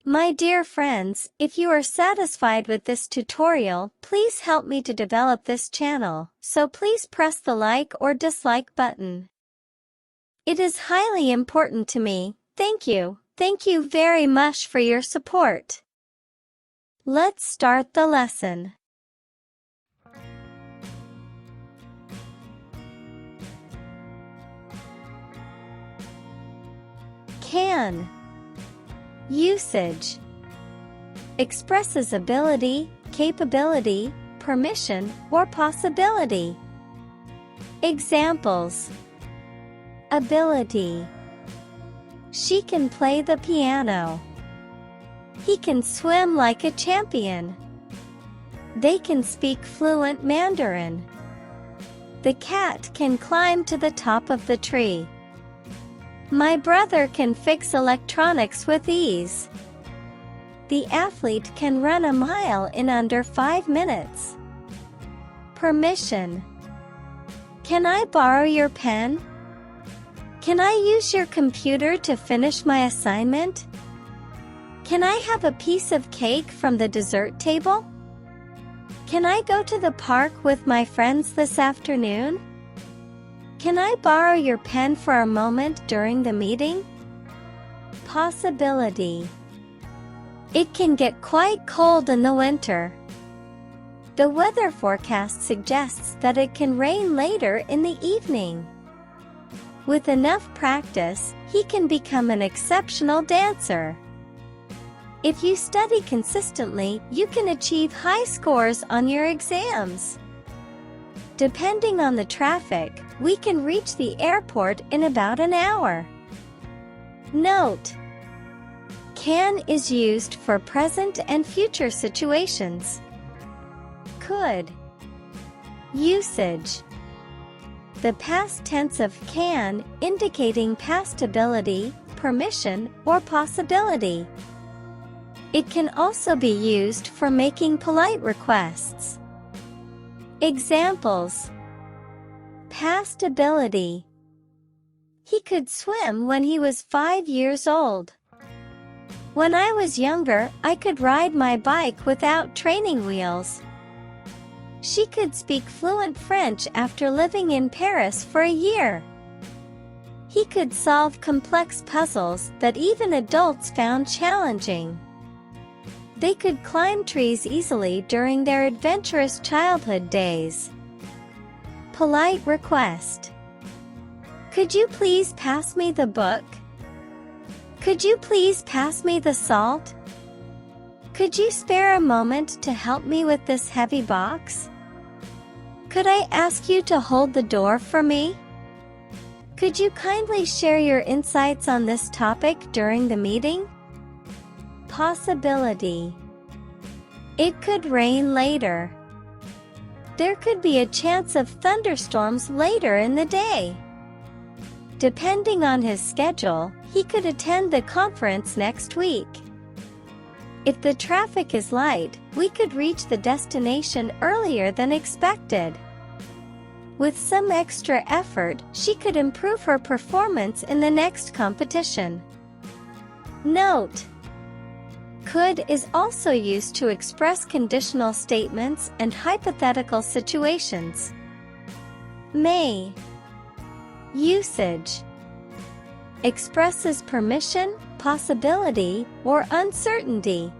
My dear friends, if you are satisfied with this tutorial, please help me to develop this channel, so please press the like or dislike button. It is highly important to me. Thank you. Thank you very much for your support. Let's start the lesson. Can. Usage. Expresses ability, capability, permission, or possibility. Examples. Ability. She can play the piano. He can swim like a champion. They can speak fluent Mandarin. The cat can climb to the top of the tree. My brother can fix electronics with ease. The athlete can run a mile in under 5 minutes. Permission. Can I borrow your pen? Can I use your computer to finish my assignment? Can I have a piece of cake from the dessert table? Can I go to the park with my friends this afternoon? Can I borrow your pen for a moment during the meeting? Possibility. It can get quite cold in the winter. The weather forecast suggests that it can rain later in the evening. With enough practice, he can become an exceptional dancer. If you study consistently, you can achieve high scores on your exams. Depending on the traffic, we can reach the airport in about an hour. Note: can is used for present and future situations. Could. Usage. The past tense of can, indicating past ability, permission, or possibility. It can also be used for making polite requests. Examples. Past ability. He could swim when he was 5 years old. When I was younger, I could ride my bike without training wheels. She could speak fluent French after living in Paris for a year. He could solve complex puzzles that even adults found challenging. They could climb trees easily during their adventurous childhood days. Polite request. Could you please pass me the book? Could you please pass me the salt? Could you spare a moment to help me with this heavy box? Could I ask you to hold the door for me? Could you kindly share your insights on this topic during the meeting? Possibility. It could rain later. There could be a chance of thunderstorms later in the day. Depending on his schedule, he could attend the conference next week. If the traffic is light, we could reach the destination earlier than expected. With some extra effort, she could improve her performance in the next competition. Note: could is also used to express conditional statements and hypothetical situations. May. Usage. Expresses permission, possibility, or uncertainty.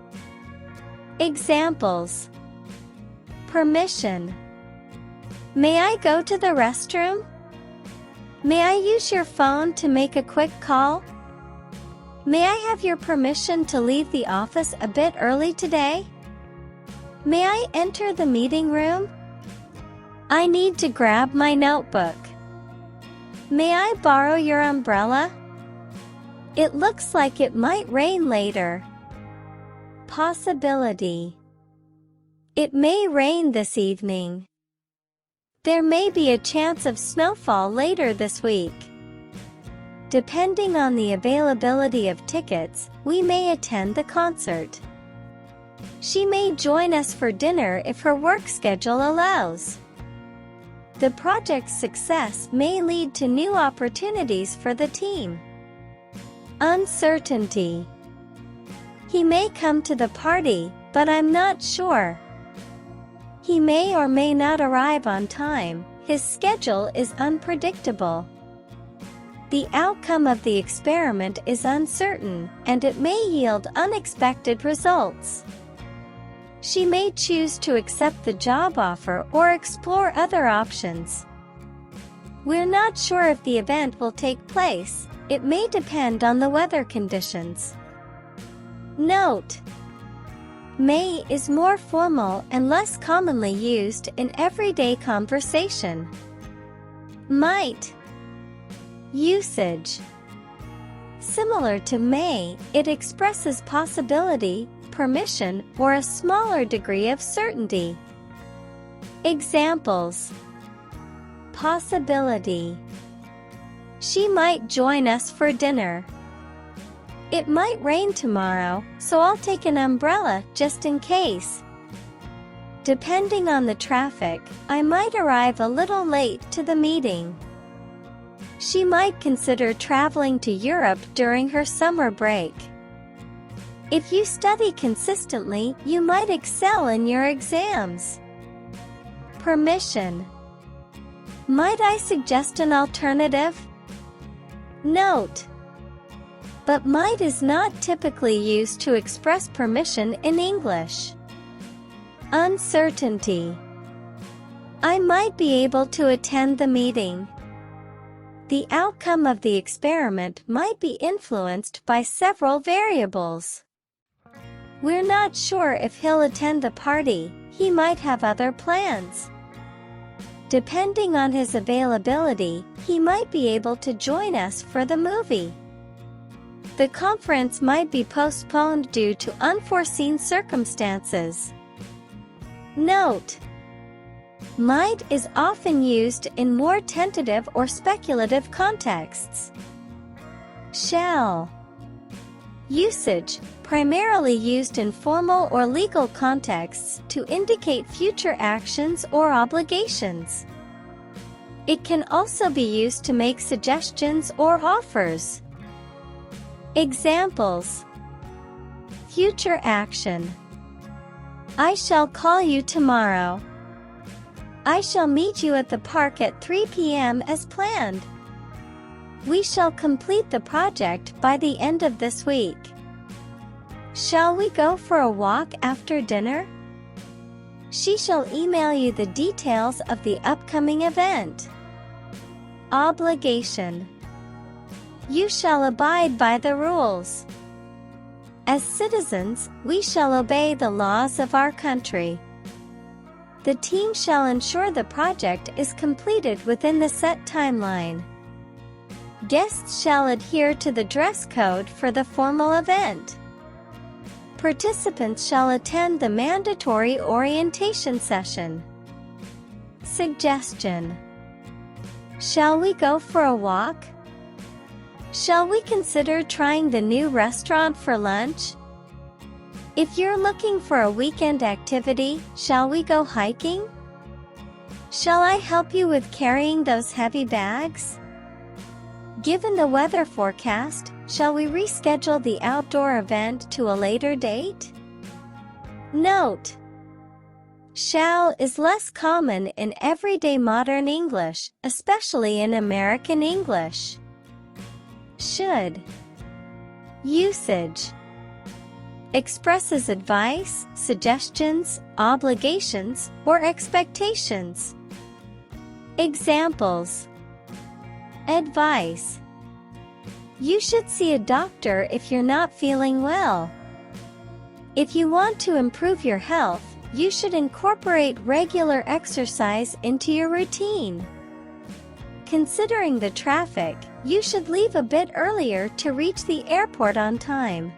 Examples. Permission. May I go to the restroom? May I use your phone to make a quick call? May I have your permission to leave the office a bit early today? May I enter the meeting room? I need to grab my notebook. May I borrow your umbrella? It looks like it might rain later. Possibility. It may rain this evening. There may be a chance of snowfall later this week. Depending on the availability of tickets, we may attend the concert. She may join us for dinner if her work schedule allows. The project's success may lead to new opportunities for the team. Uncertainty. He may come to the party, but I'm not sure. He may or may not arrive on time. His schedule is unpredictable. The outcome of the experiment is uncertain, and it may yield unexpected results. She may choose to accept the job offer or explore other options. We're not sure if the event will take place. It may depend on the weather conditions. Note: may is more formal and less commonly used in everyday conversation. Might. Usage: similar to may, it expresses possibility, permission, or a smaller degree of certainty. Examples: possibility. She might join us for dinner. It might rain tomorrow, so I'll take an umbrella just in case. Depending on the traffic, I might arrive a little late to the meeting. She might consider traveling to Europe during her summer break. If you study consistently, you might excel in your exams. Permission. Might I suggest an alternative? Note: but might is not typically used to express permission in English. Uncertainty. I might be able to attend the meeting. The outcome of the experiment might be influenced by several variables. We're not sure if he'll attend the party. He might have other plans. Depending on his availability, he might be able to join us for the movie. The conference might be postponed due to unforeseen circumstances. Note: might is often used in more tentative or speculative contexts. Shall. Usage: primarily used in formal or legal contexts to indicate future actions or obligations. It can also be used to make suggestions or offers. Examples: future action. I shall call you tomorrow. I shall meet you at the park at 3 p.m. as planned. We shall complete the project by the end of this week. Shall we go for a walk after dinner? She shall email you the details of the upcoming event. Obligation. You shall abide by the rules. As citizens, we shall obey the laws of our country. The team shall ensure the project is completed within the set timeline. Guests shall adhere to the dress code for the formal event. Participants shall attend the mandatory orientation session. Suggestion. Shall we go for a walk? Shall we consider trying the new restaurant for lunch? If you're looking for a weekend activity, shall we go hiking? Shall I help you with carrying those heavy bags? Given the weather forecast, shall we reschedule the outdoor event to a later date? Note: shall is less common in everyday modern English, especially in American English. Should. Usage. Expresses advice, suggestions, obligations, or expectations. Examples: advice. You should see a doctor if you're not feeling well. If you want to improve your health, you should incorporate regular exercise into your routine. Considering the traffic, you should leave a bit earlier to reach the airport on time.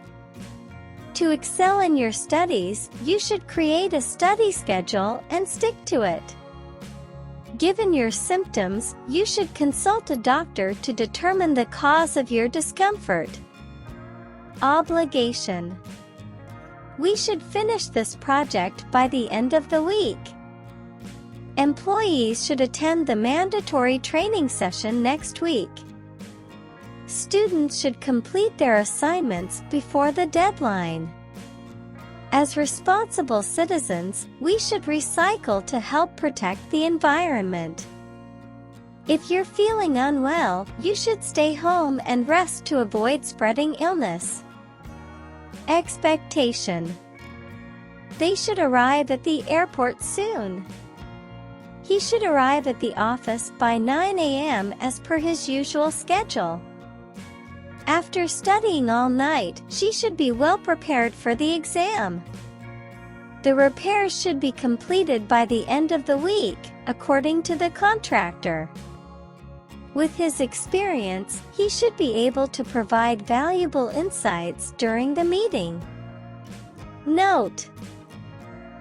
To excel in your studies, you should create a study schedule and stick to it. Given your symptoms, you should consult a doctor to determine the cause of your discomfort. Obligation. We should finish this project by the end of the week. Employees should attend the mandatory training session next week. Students should complete their assignments before the deadline. As responsible citizens, we should recycle to help protect the environment. If you're feeling unwell, you should stay home and rest to avoid spreading illness. Expectation. They should arrive at the airport soon. He should arrive at the office by 9 a.m. as per his usual schedule. After studying all night, she should be well prepared for the exam. The repairs should be completed by the end of the week, according to the contractor. With his experience, he should be able to provide valuable insights during the meeting. Note: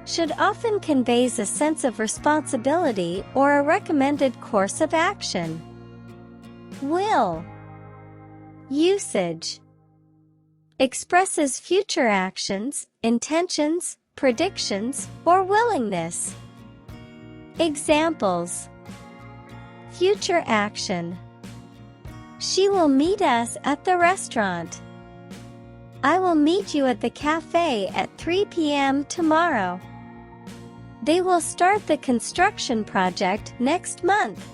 should often conveys a sense of responsibility or a recommended course of action. Will. Usage. Expresses future actions, intentions, predictions, or willingness. Examples. Future action. She will meet us at the restaurant. I will meet you at the cafe at 3 p.m. tomorrow. They will start the construction project next month.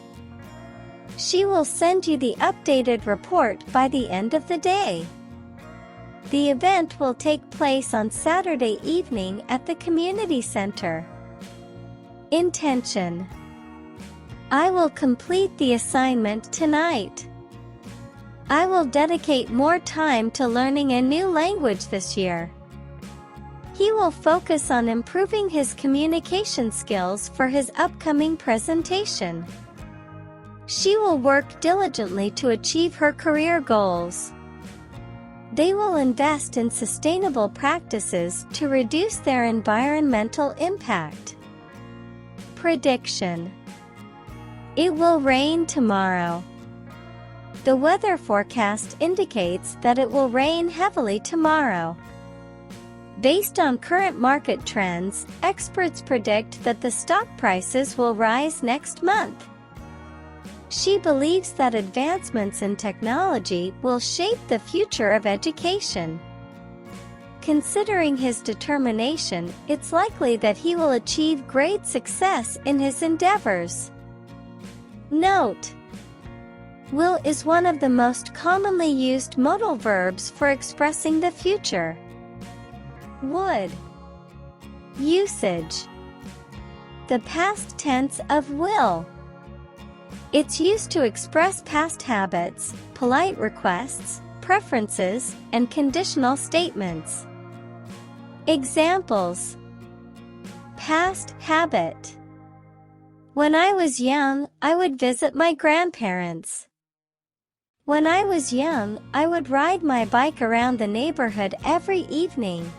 She will send you the updated report by the end of the day. The event will take place on Saturday evening at the community center. Intention. I will complete the assignment tonight. I will dedicate more time to learning a new language this year. He will focus on improving his communication skills for his upcoming presentation. She will work diligently to achieve her career goals. They will invest in sustainable practices to reduce their environmental impact. Prediction. It will rain tomorrow. The weather forecast indicates that it will rain heavily tomorrow. Based on current market trends, experts predict that the stock prices will rise next month. She believes that advancements in technology will shape the future of education. Considering his determination, it's likely that he will achieve great success in his endeavors. Note: will is one of the most commonly used modal verbs for expressing the future. Would. Usage. The past tense of will. It's used to express past habits, polite requests, preferences, and conditional statements. Examples. Past habit. When I was young, I would visit my grandparents. When I was young, I would ride my bike around the neighborhood every evening.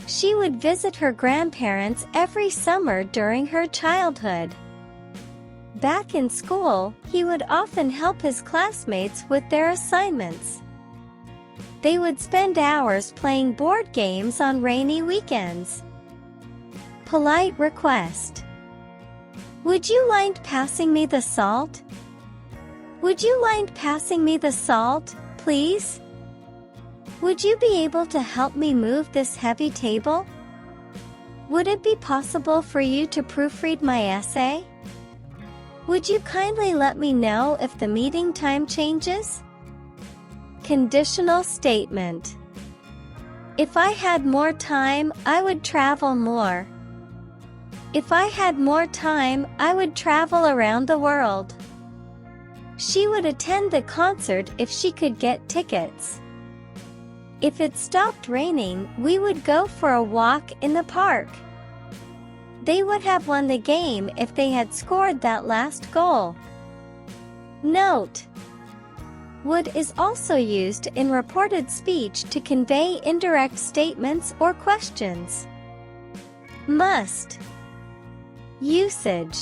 She would visit her grandparents every summer during her childhood. Back in school, he would often help his classmates with their assignments. They would spend hours playing board games on rainy weekends. Polite request. Would you mind passing me the salt? Would you mind passing me the salt, please? Would you be able to help me move this heavy table? Would it be possible for you to proofread my essay? Would you kindly let me know if the meeting time changes? Conditional statement. If I had more time, I would travel more. If I had more time, I would travel around the world. She would attend the concert if she could get tickets. If it stopped raining, we would go for a walk in the park. They would have won the game if they had scored that last goal. Note: would is also used in reported speech to convey indirect statements or questions. Must. Usage.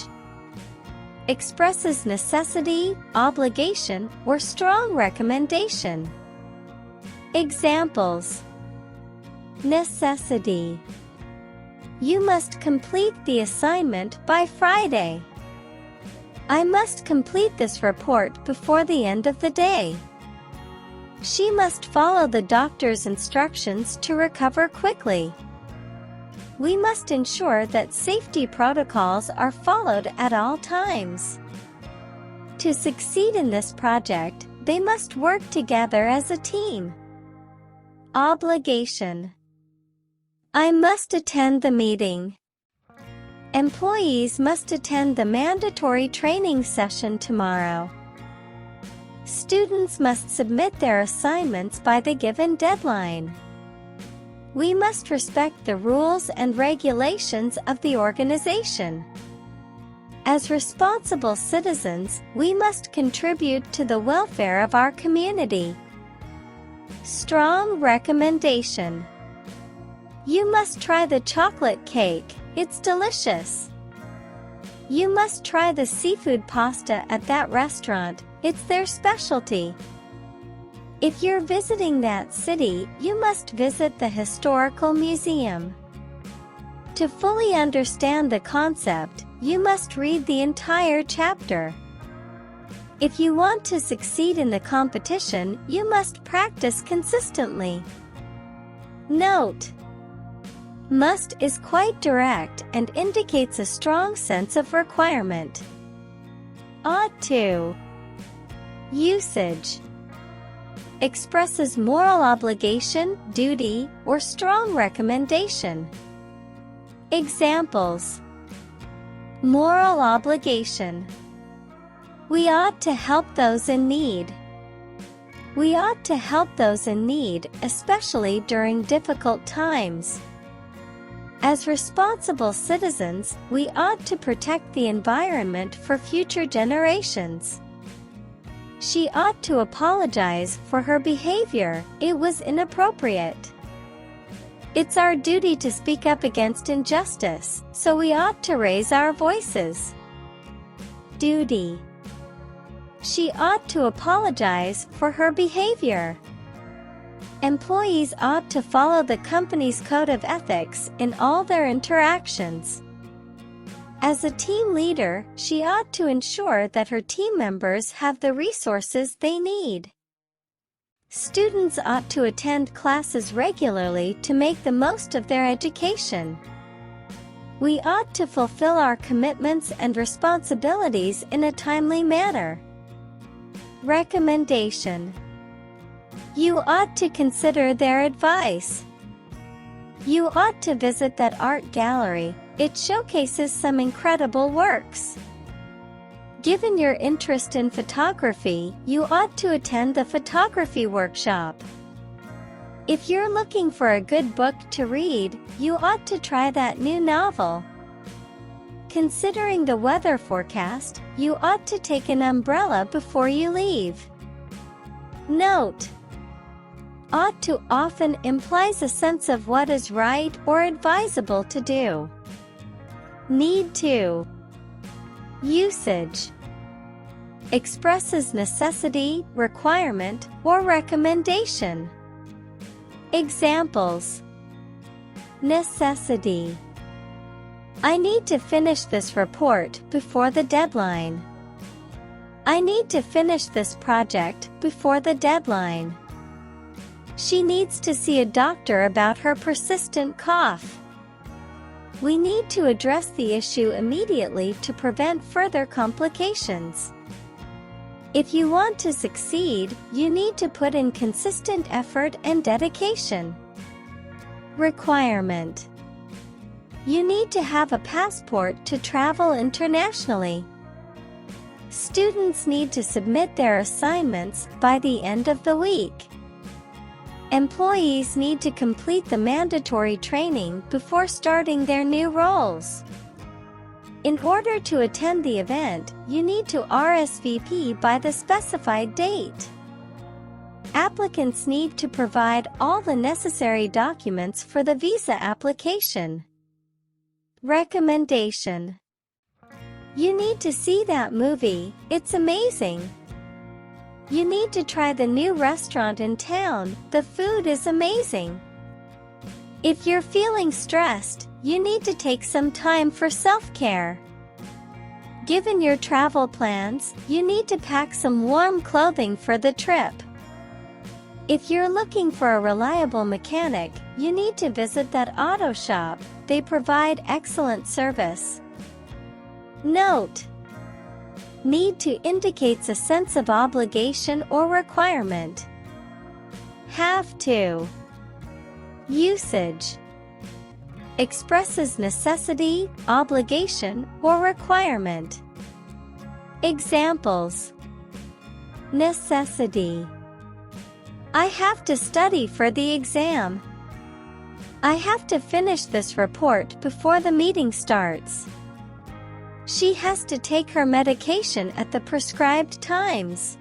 Expresses necessity, obligation, or strong recommendation. Examples. Necessity. You must complete the assignment by Friday. I must complete this report before the end of the day. She must follow the doctor's instructions to recover quickly. we must ensure that safety protocols are followed at all times. To succeed in this project, they must work together as a team. Obligation. I must attend the meeting. Employees must attend the mandatory training session tomorrow. Students must submit their assignments by the given deadline. We must respect the rules and regulations of the organization. As responsible citizens, we must contribute to the welfare of our community. Strong recommendation. You must try the chocolate cake, it's delicious. You must try the seafood pasta at that restaurant, it's their specialty. If you're visiting that city, you must visit the historical museum. To fully understand the concept, you must read the entire chapter. If you want to succeed in the competition, you must practice consistently. Note: must is quite direct and indicates a strong sense of requirement. Ought to. Usage. Expresses moral obligation, duty, or strong recommendation. Examples: moral obligation. We ought to help those in need. We ought to help those in need, especially during difficult times. As responsible citizens, we ought to protect the environment for future generations. She ought to apologize for her behavior, it was inappropriate. It's our duty to speak up against injustice, so we ought to raise our voices. Duty. She ought to apologize for her behavior. Employees ought to follow the company's code of ethics in all their interactions. As a team leader, she ought to ensure that her team members have the resources they need. Students ought to attend classes regularly to make the most of their education. We ought to fulfill our commitments and responsibilities in a timely manner. Recommendation. You ought to consider their advice. You ought to visit that art gallery, it showcases some incredible works. Given your interest in photography, you ought to attend the photography workshop. If you're looking for a good book to read, you ought to try that new novel. Considering the weather forecast, you ought to take an umbrella before you leave. Note: ought to often implies a sense of what is right or advisable to do. Need to. Usage. Expresses necessity, requirement, or recommendation. Examples: necessity. I need to finish this report before the deadline. I need to finish this project before the deadline. She needs to see a doctor about her persistent cough. We need to address the issue immediately to prevent further complications. If you want to succeed, you need to put in consistent effort and dedication. Requirement. You need to have a passport to travel internationally. Students need to submit their assignments by the end of the week. Employees need to complete the mandatory training before starting their new roles. In order to attend the event, you need to RSVP by the specified date. Applicants need to provide all the necessary documents for the visa application. Recommendation. You need to see that movie, it's amazing. You need to try the new restaurant in town, the food is amazing. If you're feeling stressed, you need to take some time for self-care. Given your travel plans, you need to pack some warm clothing for the trip. If you're looking for a reliable mechanic, You need to visit that auto shop. They provide excellent service. Note: need to indicates a sense of obligation or requirement. Have to. Usage expresses necessity, obligation, or requirement. Examples: necessity. I have to study for the exam. I have to finish this report before the meeting starts. She has to take her medication at the prescribed times.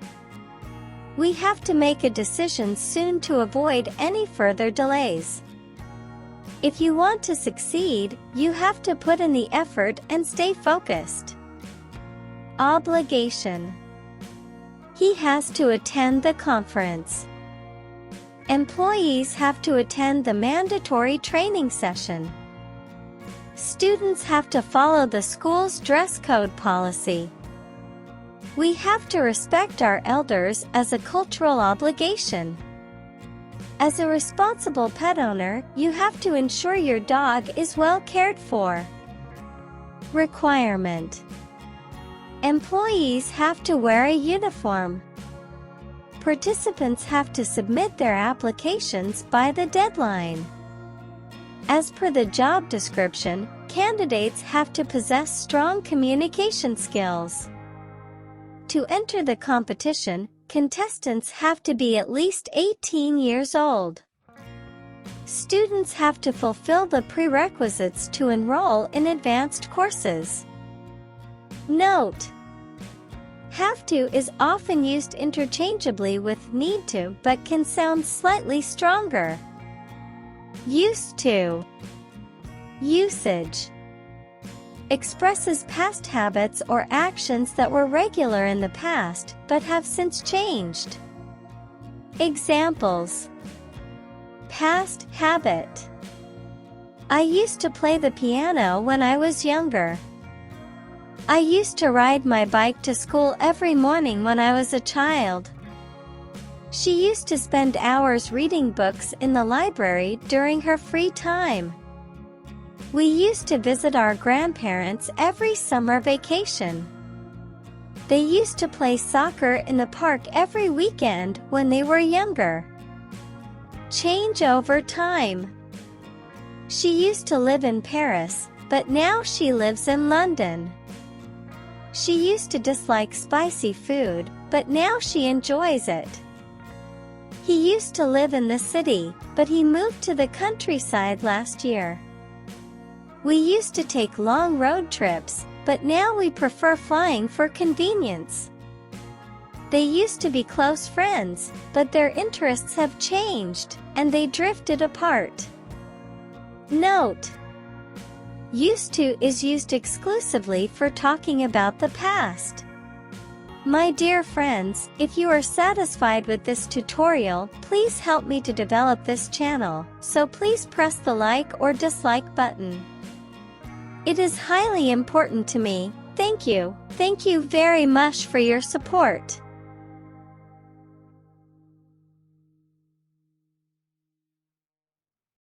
We have to make a decision soon to avoid any further delays. If you want to succeed, you have to put in the effort and stay focused. Obligation. He has to attend the conference. Employees have to attend the mandatory training session. Students have to follow the school's dress code policy. We have to respect our elders as a cultural obligation. As a responsible pet owner, you have to ensure your dog is well cared for. Requirement. Employees have to wear a uniform. Participants have to submit their applications by the deadline. As per the job description, candidates have to possess strong communication skills. To enter the competition, contestants have to be at least 18 years old. Students have to fulfill the prerequisites to enroll in advanced courses. Note: have to is often used interchangeably with need to but can sound slightly stronger. Used to. Usage expresses past habits or actions that were regular in the past but have since changed. Examples: past habit. I used to play the piano when I was younger. I used to ride my bike to school every morning when I was a child. She used to spend hours reading books in the library during her free time. We used to visit our grandparents every summer vacation. They used to play soccer in the park every weekend when they were younger. Change over time. She used to live in Paris, but now she lives in London. She used to dislike spicy food, but now she enjoys it. He used to live in the city, but he moved to the countryside last year. We used to take long road trips, but now we prefer flying for convenience. They used to be close friends, but their interests have changed, and they drifted apart. Note: used to is used exclusively for talking about the past. My dear friends, if you are satisfied with this tutorial, please help me to develop this channel, so please press the like or dislike button. It is highly important to me. Thank you. Thank you very much for your support.